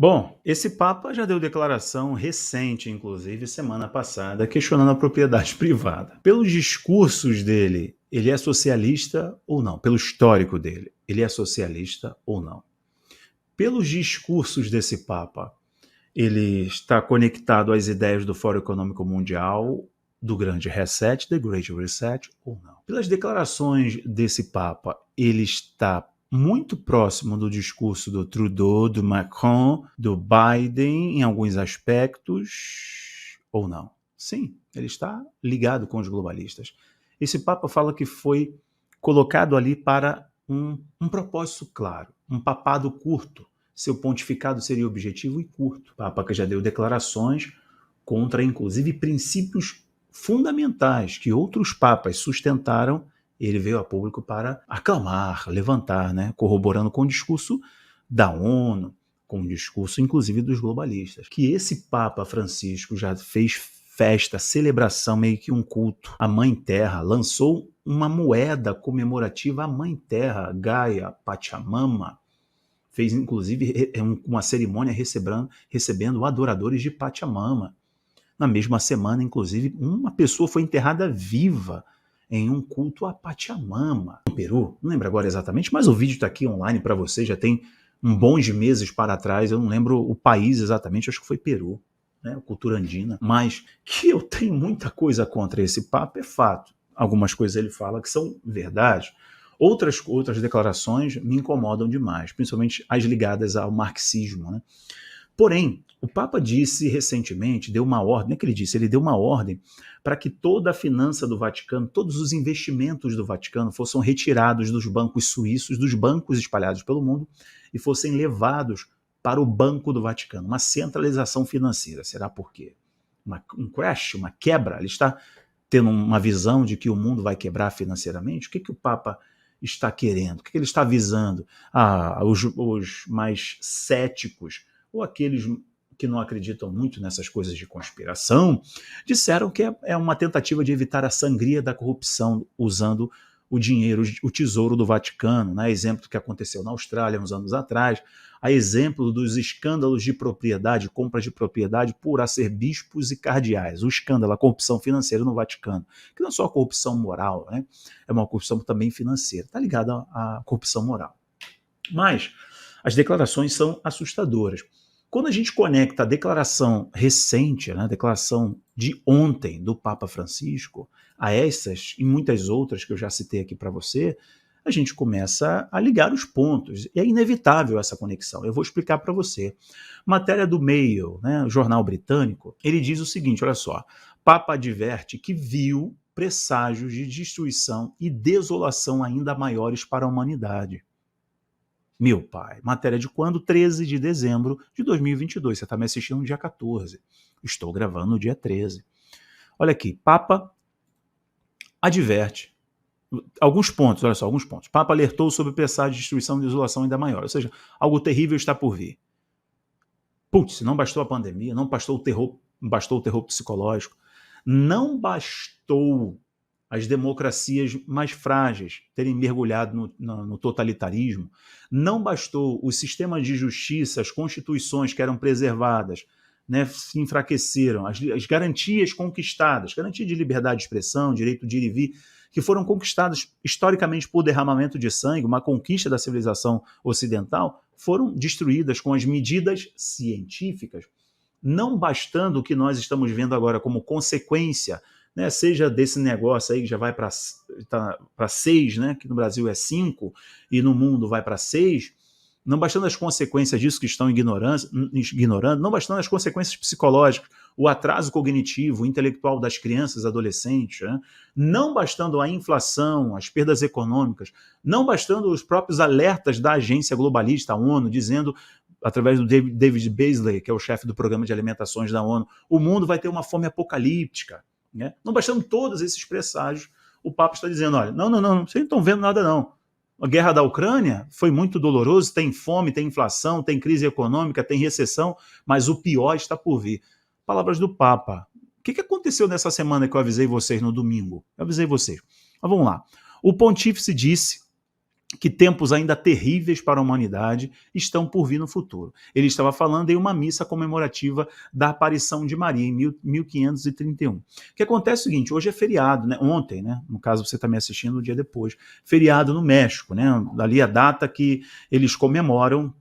Bom, esse Papa já deu declaração recente, inclusive semana passada, questionando a propriedade privada. Pelos discursos dele, ele é socialista ou não? Pelo histórico dele, ele é socialista ou não? Pelos discursos desse Papa, ele está conectado às ideias do Fórum Econômico Mundial, do Grande Reset, The Great Reset, ou não? Pelas declarações desse Papa, ele está muito próximo do discurso do Trudeau, do Macron, do Biden, em alguns aspectos, ou não? Sim, ele está ligado com os globalistas. Esse Papa fala que foi colocado ali para um propósito claro, um papado curto. Seu pontificado seria objetivo e curto. O Papa que já deu declarações contra, inclusive, princípios fundamentais que outros papas sustentaram. Ele veio a público para aclamar, levantar, né? Corroborando com o discurso da ONU, com o discurso, inclusive, dos globalistas. Que esse Papa Francisco já fez festa, celebração, meio que um culto à Mãe Terra, lançou uma moeda comemorativa à Mãe Terra, Gaia, Pachamama, fez inclusive uma cerimônia recebendo adoradores de Pachamama. Na mesma semana, inclusive, uma pessoa foi enterrada viva em um culto a Pachamama, no Peru. Não lembro agora exatamente, mas o vídeo está aqui online para você, já tem bons meses para trás, eu não lembro o país exatamente, acho que foi Peru, né, cultura andina. Mas que eu tenho muita coisa contra esse Papa é fato. Algumas coisas ele fala que são verdade. Outras declarações me incomodam demais, principalmente as ligadas ao marxismo, né? Porém, o Papa disse recentemente, deu uma ordem, não é que ele disse, ele deu uma ordem para que toda a finança do Vaticano, todos os investimentos do Vaticano fossem retirados dos bancos suíços, dos bancos espalhados pelo mundo, e fossem levados para o Banco do Vaticano, uma centralização financeira. Será por quê? Um crash, uma quebra? Ele está tendo uma visão de que o mundo vai quebrar financeiramente? O que o Papa está querendo? O que ele está visando? Os mais céticos ou aqueles que não acreditam muito nessas coisas de conspiração, disseram que é uma tentativa de evitar a sangria da corrupção usando o dinheiro, o tesouro do Vaticano, né? Exemplo do que aconteceu na Austrália uns anos atrás, a exemplo dos escândalos de propriedade, compra de propriedade por arcebispos e cardeais, o escândalo, a corrupção financeira no Vaticano, que não é só a corrupção moral, né? É uma corrupção também financeira, está ligada à corrupção moral. Mas as declarações são assustadoras. Quando a gente conecta a declaração recente, né, a declaração de ontem do Papa Francisco, a essas e muitas outras que eu já citei aqui para você, a gente começa a ligar os pontos. E é inevitável essa conexão. Eu vou explicar para você. Matéria do Mail, né, o jornal britânico, ele diz o seguinte, olha só, Papa adverte que viu presságios de destruição e desolação ainda maiores para a humanidade. Meu pai, matéria de quando? 13 de dezembro de 2022. Você está me assistindo no dia 14. Estou gravando no dia 13. Olha aqui, Papa adverte. Alguns pontos, olha só, alguns pontos. Papa alertou sobre presságio de destruição e desolação ainda maior. Ou seja, algo terrível está por vir. Putz, não bastou a pandemia, não bastou o terror psicológico, não bastou as democracias mais frágeis terem mergulhado no totalitarismo, não bastou os sistemas de justiça, as constituições que eram preservadas, né, se enfraqueceram, as garantias conquistadas, garantia de liberdade de expressão, direito de ir e vir, que foram conquistadas historicamente por derramamento de sangue, uma conquista da civilização ocidental, foram destruídas com as medidas científicas, não bastando o que nós estamos vendo agora como consequência, né, seja desse negócio aí que já vai para 6, né, que no Brasil é 5 e no mundo vai para 6, não bastando as consequências disso que estão ignorando, não bastando as consequências psicológicas, o atraso cognitivo, intelectual das crianças e adolescentes, né, não bastando a inflação, as perdas econômicas, não bastando os próprios alertas da agência globalista, a ONU, dizendo através do David Beasley, que é o chefe do programa de alimentações da ONU, o mundo vai ter uma fome apocalíptica. Né? Não bastando todos esses presságios, o Papa está dizendo, olha, não, vocês não estão vendo nada não. A guerra da Ucrânia foi muito doloroso, tem fome, tem inflação, tem crise econômica, tem recessão, mas o pior está por vir. Palavras do Papa. O que aconteceu nessa semana que eu avisei vocês no domingo? Eu avisei vocês. Mas vamos lá. O pontífice disse que tempos ainda terríveis para a humanidade estão por vir no futuro. Ele estava falando em uma missa comemorativa da aparição de Maria em 1531. O que acontece é o seguinte, hoje é feriado, né? Ontem, né? No caso você está me assistindo no dia depois, feriado no México, né? Ali a data que eles comemoram,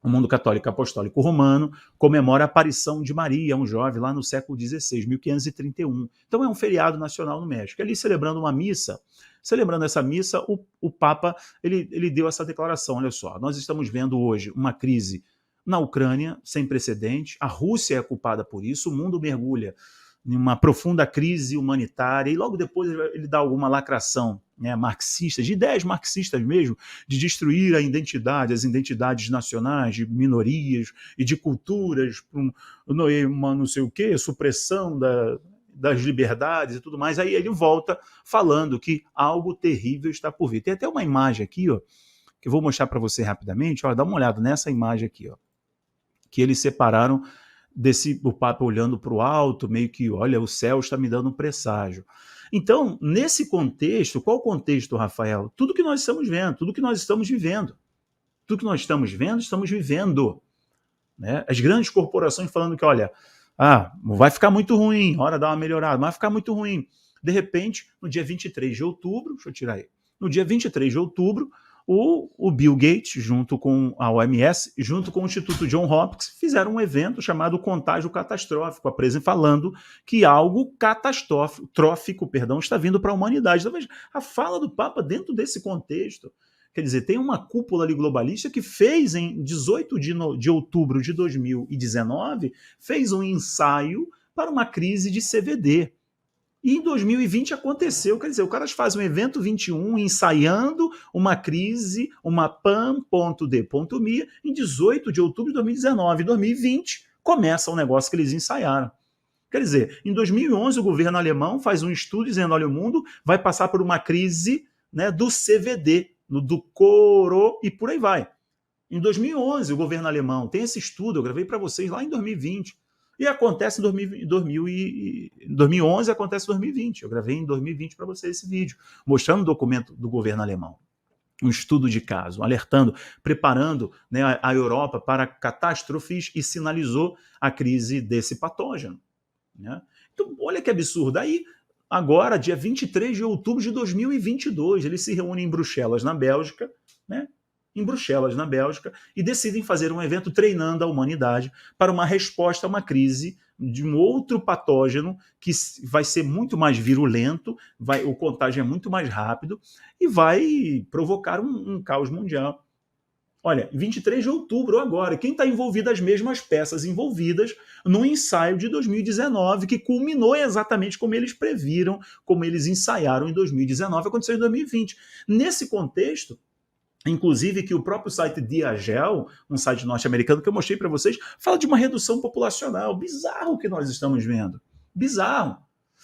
o mundo católico apostólico romano comemora a aparição de Maria, um jovem, lá no século XVI, 1531. Então é um feriado nacional no México. Ali celebrando uma missa, celebrando essa missa, o Papa ele deu essa declaração, olha só, nós estamos vendo hoje uma crise na Ucrânia sem precedente, a Rússia é culpada por isso, o mundo mergulha em uma profunda crise humanitária, e logo depois ele dá alguma lacração, né, marxista, de ideias marxistas mesmo, de destruir a identidade, as identidades nacionais, de minorias e de culturas, uma não sei o quê, supressão das liberdades e tudo mais. Aí ele volta falando que algo terrível está por vir. Tem até uma imagem aqui, ó, que eu vou mostrar para você rapidamente. Ó, dá uma olhada nessa imagem aqui, ó, que eles separaram o Papa olhando para o alto, meio que, olha, o céu está me dando um presságio. Então, nesse contexto, qual o contexto, Rafael? Tudo que nós estamos vendo, tudo que nós estamos vivendo. Tudo que nós estamos vendo, estamos vivendo. Né? As grandes corporações falando que, olha, vai ficar muito ruim, hora dar uma melhorada, vai ficar muito ruim. De repente, no dia 23 de outubro, deixa eu tirar aí, no dia 23 de outubro, o Bill Gates, junto com a OMS, junto com o Instituto John Hopkins, fizeram um evento chamado Contágio Catastrófico, falando que algo catastrófico está vindo para a humanidade. Então, veja, a fala do Papa dentro desse contexto, quer dizer, tem uma cúpula ali globalista que fez, em 18 de outubro de 2019, fez um ensaio para uma crise de CVD. E em 2020 aconteceu, quer dizer, o cara faz um evento 21 ensaiando uma crise, uma PAN.D.me, em 18 de outubro de 2019. Em 2020 começa um negócio que eles ensaiaram. Quer dizer, em 2011 o governo alemão faz um estudo dizendo, olha, o mundo vai passar por uma crise, né, do CVD, do coro e por aí vai. Em 2011 o governo alemão tem esse estudo, eu gravei para vocês lá em 2020. E acontece em 2011, acontece em 2020. Eu gravei em 2020 para vocês esse vídeo, mostrando o documento do governo alemão. Um estudo de caso, alertando, preparando, né, a Europa para catástrofes e sinalizou a crise desse patógeno. Né? Então, olha que absurdo. Aí, agora, dia 23 de outubro de 2022, eles se reúnem em Bruxelas, na Bélgica, né? E decidem fazer um evento treinando a humanidade para uma resposta a uma crise de um outro patógeno que vai ser muito mais virulento, o contágio é muito mais rápido e vai provocar um caos mundial. Olha, 23 de outubro agora, quem está envolvido, as mesmas peças envolvidas no ensaio de 2019, que culminou exatamente como eles previram, como eles ensaiaram em 2019, aconteceu em 2020. Nesse contexto, inclusive que o próprio site Diagel, um site norte-americano que eu mostrei para vocês, fala de uma redução populacional. Bizarro o que nós estamos vendo. Bizarro.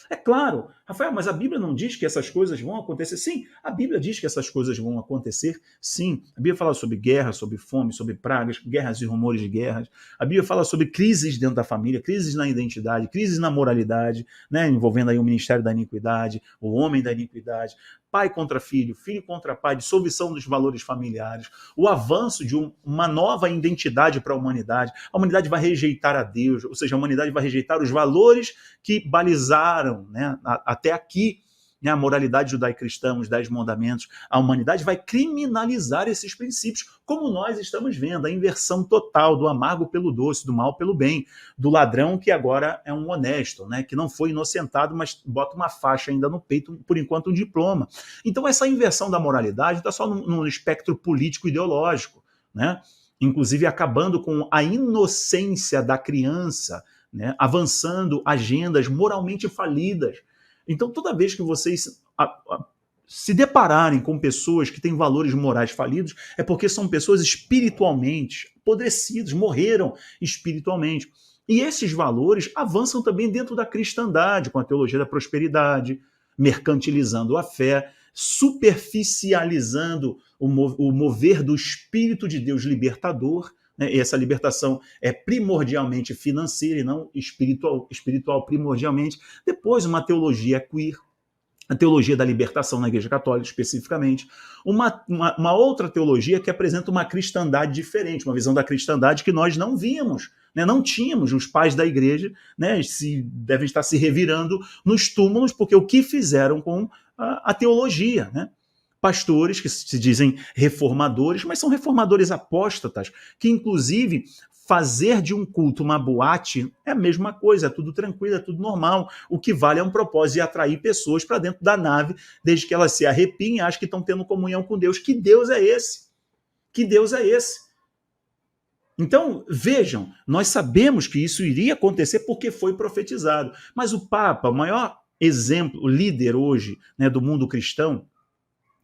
É claro, Rafael, mas a Bíblia não diz que essas coisas vão acontecer? Sim, a Bíblia diz que essas coisas vão acontecer, sim. A Bíblia fala sobre guerra, sobre fome, sobre pragas, guerras e rumores de guerras. A Bíblia fala sobre crises dentro da família, crises na identidade, crises na moralidade, né, envolvendo aí o ministério da iniquidade, o homem da iniquidade, pai contra filho, filho contra pai, dissolução dos valores familiares, o avanço de uma nova identidade para a humanidade. A humanidade vai rejeitar a Deus, ou seja, a humanidade vai rejeitar os valores que balizaram, né, até aqui, né, a moralidade judaico-cristã, os 10 mandamentos. A humanidade vai criminalizar esses princípios, como nós estamos vendo, a inversão total do amargo pelo doce, do mal pelo bem, do ladrão que agora é um honesto, né, que não foi inocentado, mas bota uma faixa ainda no peito, por enquanto um diploma. Então essa inversão da moralidade está só no espectro político-ideológico, né, inclusive acabando com a inocência da criança, né, avançando agendas moralmente falidas. Então, toda vez que vocês se depararem com pessoas que têm valores morais falidos, é porque são pessoas espiritualmente apodrecidas, morreram espiritualmente. E esses valores avançam também dentro da cristandade, com a teologia da prosperidade, mercantilizando a fé, superficializando o mover do Espírito de Deus libertador. E essa libertação é primordialmente financeira e não espiritual primordialmente. Depois, uma teologia queer, a teologia da libertação na Igreja Católica, especificamente, uma outra teologia que apresenta uma cristandade diferente, uma visão da cristandade que nós não víamos, né? Não tínhamos. Os pais da Igreja, né, devem estar se revirando nos túmulos, porque o que fizeram com a teologia, né? Pastores que se dizem reformadores, mas são reformadores apóstatas, que inclusive fazer de um culto uma boate é a mesma coisa, é tudo tranquilo, é tudo normal. O que vale é um propósito de atrair pessoas para dentro da nave, desde que elas se arrepiem e achem que estão tendo comunhão com Deus. Que Deus é esse? Que Deus é esse? Então, vejam, nós sabemos que isso iria acontecer porque foi profetizado. Mas o Papa, o maior exemplo, o líder hoje, né, do mundo cristão,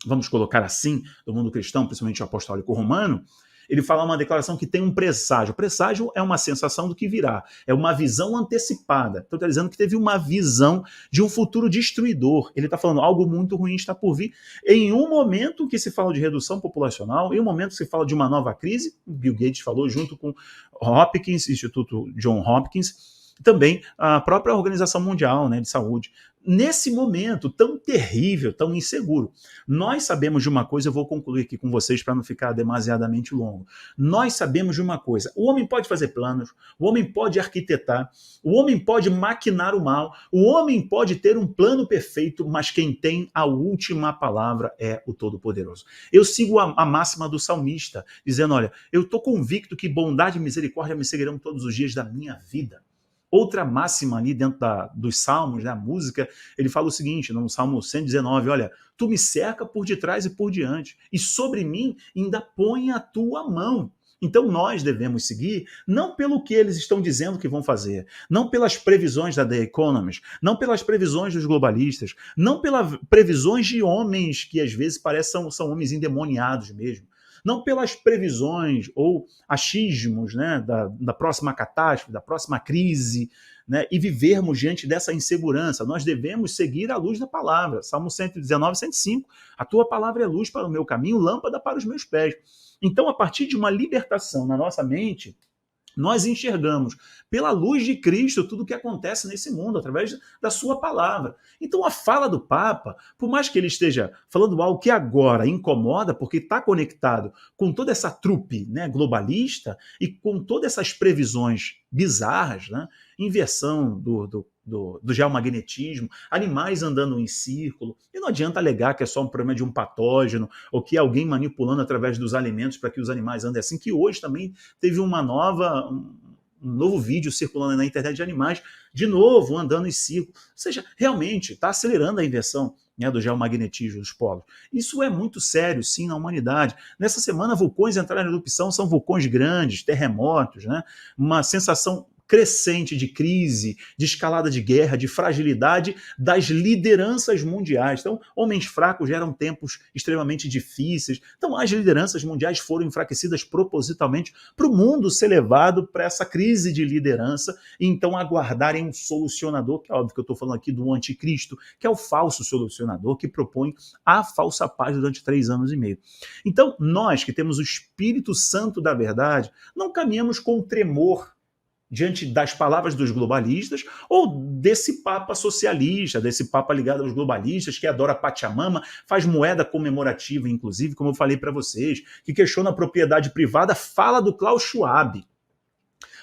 vamos colocar assim, do mundo cristão, principalmente o apostólico romano, ele fala uma declaração que tem um presságio. O presságio é uma sensação do que virá, é uma visão antecipada. Então está dizendo que teve uma visão de um futuro destruidor. Ele está falando algo muito ruim está por vir. Em um momento que se fala de redução populacional, em um momento que se fala de uma nova crise, Bill Gates falou junto com Hopkins, Instituto John Hopkins, também a própria Organização Mundial, né, de Saúde. Nesse momento tão terrível, tão inseguro, nós sabemos de uma coisa, eu vou concluir aqui com vocês para não ficar demasiadamente longo. Nós sabemos de uma coisa: o homem pode fazer planos, o homem pode arquitetar, o homem pode maquinar o mal, o homem pode ter um plano perfeito, mas quem tem a última palavra é o Todo-Poderoso. Eu sigo a máxima do salmista, dizendo: olha, eu estou convicto que bondade e misericórdia me seguirão todos os dias da minha vida. Outra máxima ali dentro dos salmos, da música, ele fala o seguinte, no Salmo 119, olha, tu me cerca por detrás e por diante, e sobre mim ainda põe a tua mão. Então nós devemos seguir não pelo que eles estão dizendo que vão fazer, não pelas previsões da The Economist, não pelas previsões dos globalistas, não pelas previsões de homens que às vezes parecem são homens endemoniados mesmo, não pelas previsões ou achismos, né, da próxima catástrofe, da próxima crise, né, e vivermos diante dessa insegurança. Nós devemos seguir a luz da palavra. Salmo 119, 105. A tua palavra é luz para o meu caminho, lâmpada para os meus pés. Então, a partir de uma libertação na nossa mente, nós enxergamos pela luz de Cristo tudo o que acontece nesse mundo, através da sua palavra. Então a fala do Papa, por mais que ele esteja falando algo que agora incomoda, porque está conectado com toda essa trupe, né, globalista e com todas essas previsões bizarras, né, inversão do geomagnetismo, animais andando em círculo, e não adianta alegar que é só um problema de um patógeno, ou que é alguém manipulando através dos alimentos para que os animais andem assim, que hoje também teve um novo vídeo circulando na internet de animais, de novo, andando em círculo. Ou seja, realmente está acelerando a inversão, né, do geomagnetismo dos polos. Isso é muito sério, sim, na humanidade. Nessa semana, vulcões entraram em erupção, são vulcões grandes, terremotos, né, uma sensação crescente de crise, de escalada de guerra, de fragilidade das lideranças mundiais. Então, homens fracos geram tempos extremamente difíceis. Então, as lideranças mundiais foram enfraquecidas propositalmente para o mundo ser levado para essa crise de liderança e então aguardarem um solucionador, que é óbvio que eu estou falando aqui do anticristo, que é o falso solucionador que propõe a falsa paz durante 3 anos e meio. Então, nós que temos o Espírito Santo da verdade, não caminhamos com tremor diante das palavras dos globalistas ou desse papa socialista, desse papa ligado aos globalistas, que adora Pachamama, faz moeda comemorativa, inclusive, como eu falei para vocês, que questiona a propriedade privada, fala do Klaus Schwab.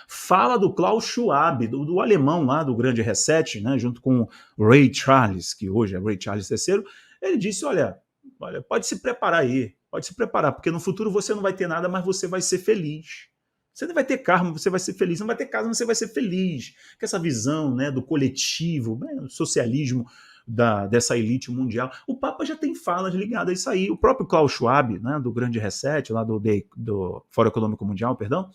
Fala do Klaus Schwab, do alemão lá, do Grande Reset, né, junto com Ray Charles, que hoje é Ray Charles III, ele disse, olha, pode se preparar aí, pode se preparar, porque no futuro você não vai ter nada, mas você vai ser feliz. Você não vai ter carro, você vai ser feliz. Não vai ter casa, mas você vai ser feliz. Que essa visão, né, do coletivo, né, do socialismo dessa elite mundial. O Papa já tem falas ligadas a isso aí. O próprio Klaus Schwab, né, do Grande Reset, lá do Fórum Econômico Mundial, perdão,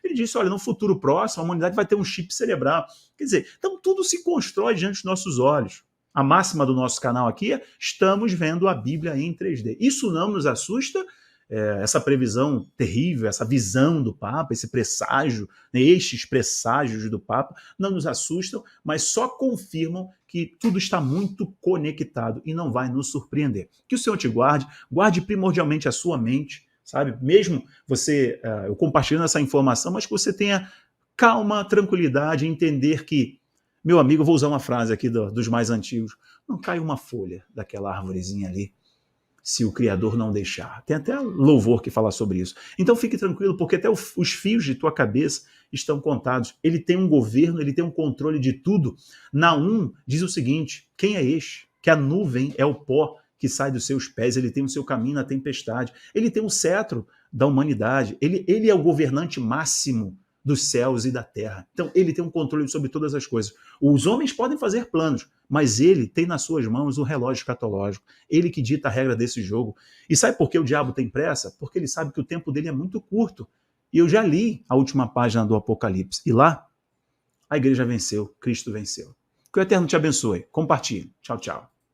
ele disse, olha, no futuro próximo a humanidade vai ter um chip cerebral. Quer dizer, então tudo se constrói diante dos nossos olhos. A máxima do nosso canal aqui é: estamos vendo a Bíblia em 3D. Isso não nos assusta? Essa previsão terrível, essa visão do Papa, esse presságio, né, estes presságios do Papa, não nos assustam, mas só confirmam que tudo está muito conectado e não vai nos surpreender. Que o Senhor te guarde primordialmente a sua mente, sabe? Mesmo você, eu compartilhando essa informação, mas que você tenha calma, tranquilidade, entender que Meu amigo, eu vou usar uma frase aqui dos mais antigos, não cai uma folha daquela árvorezinha ali, se o Criador não deixar. Tem até louvor que fala sobre isso. Então fique tranquilo, porque até os fios de tua cabeça estão contados. Ele tem um governo, ele tem um controle de tudo. Naum diz o seguinte, quem é este? Que a nuvem é o pó que sai dos seus pés, ele tem o seu caminho na tempestade, ele tem o cetro da humanidade, ele é o governante máximo dos céus e da terra. Então ele tem um controle sobre todas as coisas. Os homens podem fazer planos, mas ele tem nas suas mãos o relógio escatológico. Ele que dita a regra desse jogo. E sabe por que o diabo tem pressa? Porque ele sabe que o tempo dele é muito curto. E eu já li a última página do Apocalipse. E lá, a igreja venceu, Cristo venceu. Que o Eterno te abençoe. Compartilhe. Tchau, tchau.